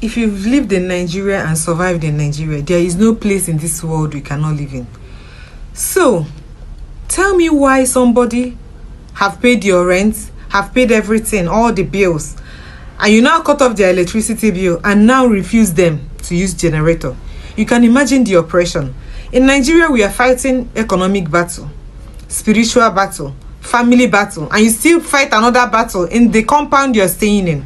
if you've lived in Nigeria and survived in Nigeria, there is no place in this world we cannot live in. So, tell me why somebody have paid your rent, have paid everything, all the bills, and you now cut off their electricity bill and now refuse them to use generator. You can imagine the oppression. In Nigeria, we are fighting economic battle, spiritual battle, family battle, and you still fight another battle in the compound you're staying in.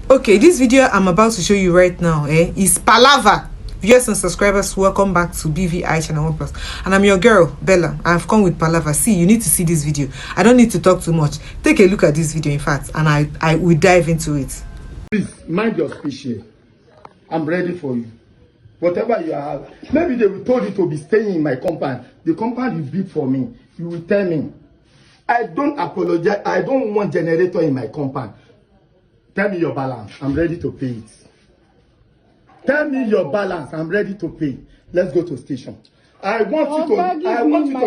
Okay, this video I'm about to show you right now is palaver. Viewers and subscribers, welcome back to BVI Channel 1 Plus, and I'm your girl Bella. I've come with palaver. See, you need to see this video. I don't need to talk too much. Take a look at this video, in fact, and I will dive into it. Please mind your speech here. I'm ready for you. Whatever you have, maybe they will told you to be staying in my compound. The compound you built for me. You will tell me. I don't apologize. I don't want generator in my compound. Tell me your balance. I'm ready to pay it. Tell me your balance. I'm ready to pay. Let's go to station. I want you to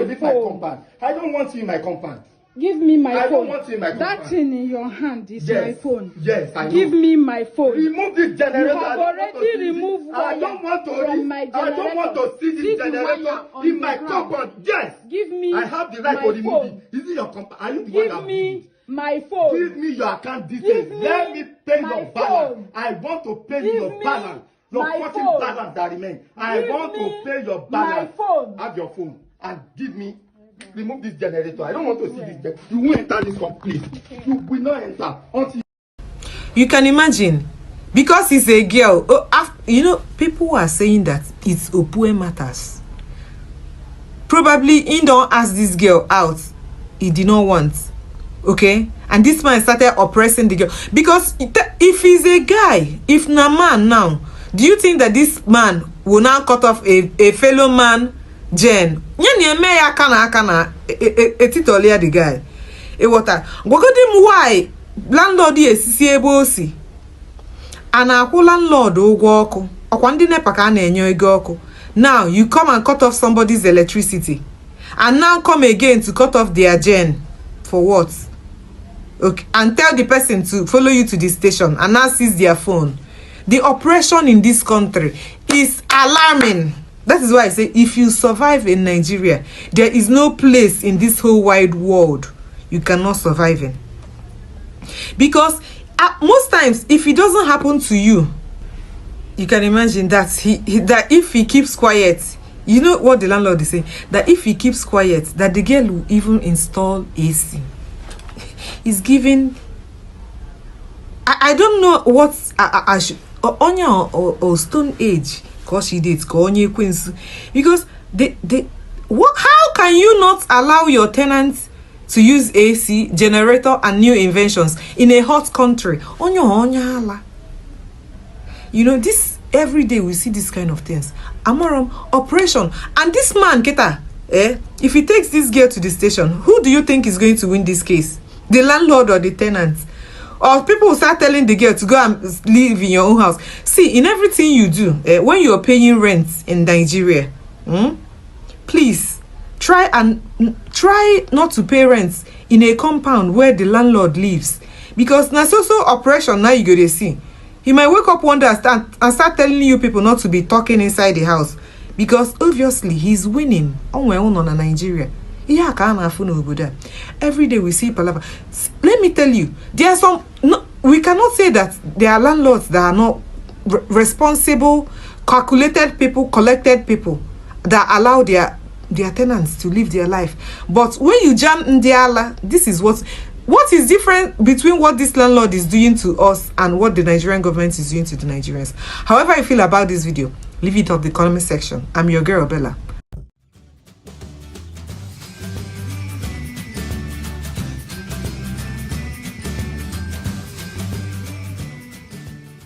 leave my compound. I don't want you in my compound. Give me my phone. I don't want you in my compound. That thing in your hand is my phone. Yes, I know. Give me my phone. Remove this generator. You have already removed wire I don't want to from my generator. I don't want to see this generator in my compound. Yes. Give me I have the right to remove it. Is it your compound? Are you the one that Give me my phone. Give me your account details. Let me pay your balance. I want to pay your balance. Your fucking balance that remains. I want to pay your balance. My phone. Have your phone and give me. Remove this generator. I don't want to see this. You won't enter this one, please. Okay. You will not enter until. You can imagine, because he's a girl. You know, people are saying that it's Opuee matters. Probably he don't ask this girl out. He did not want. Okay, and this man started oppressing the girl because if he's a guy, if na man now, do you think that this man will now cut off a fellow man? Jen, etitolia the guy. Why landlord is able and a landlord ogo ọkụ. Now you come and cut off somebody's electricity and now come again to cut off their gen for what? Okay, and tell the person to follow you to the station and now seize their phone. The oppression in this country is alarming. That is why I say, if you survive in Nigeria, there is no place in this whole wide world you cannot survive in. Because most times, if it doesn't happen to you, you can imagine that that if he keeps quiet, you know what the landlord is saying, that if he keeps quiet, that the girl will even install AC. He's giving. I don't know what I should Onya or Stone Age. Because she did because how can you not allow your tenants to use AC, generator, and new inventions in a hot country? You know, this every day we see this kind of things. Amaram oppression, and this man Keta, if he takes this girl to the station, who do you think is going to win this case? The landlord or the tenants? Or people will start telling the girl to go and live in your own house. See, in everything you do, when you're paying rent in Nigeria, please try not to pay rent in a compound where the landlord lives. Because na so oppression now you go to see. He might wake up one day and start telling you people not to be talking inside the house. Because obviously he's winning on Nigeria. Every day we see palaver. Let me tell you, there are some. No, we cannot say that there are landlords that are not responsible, calculated people, collected people that allow their tenants to live their life. But when you jam in this is what is different between what this landlord is doing to us and what the Nigerian government is doing to the Nigerians. However you feel about this video, leave it up in the comment section. I'm your girl Bella.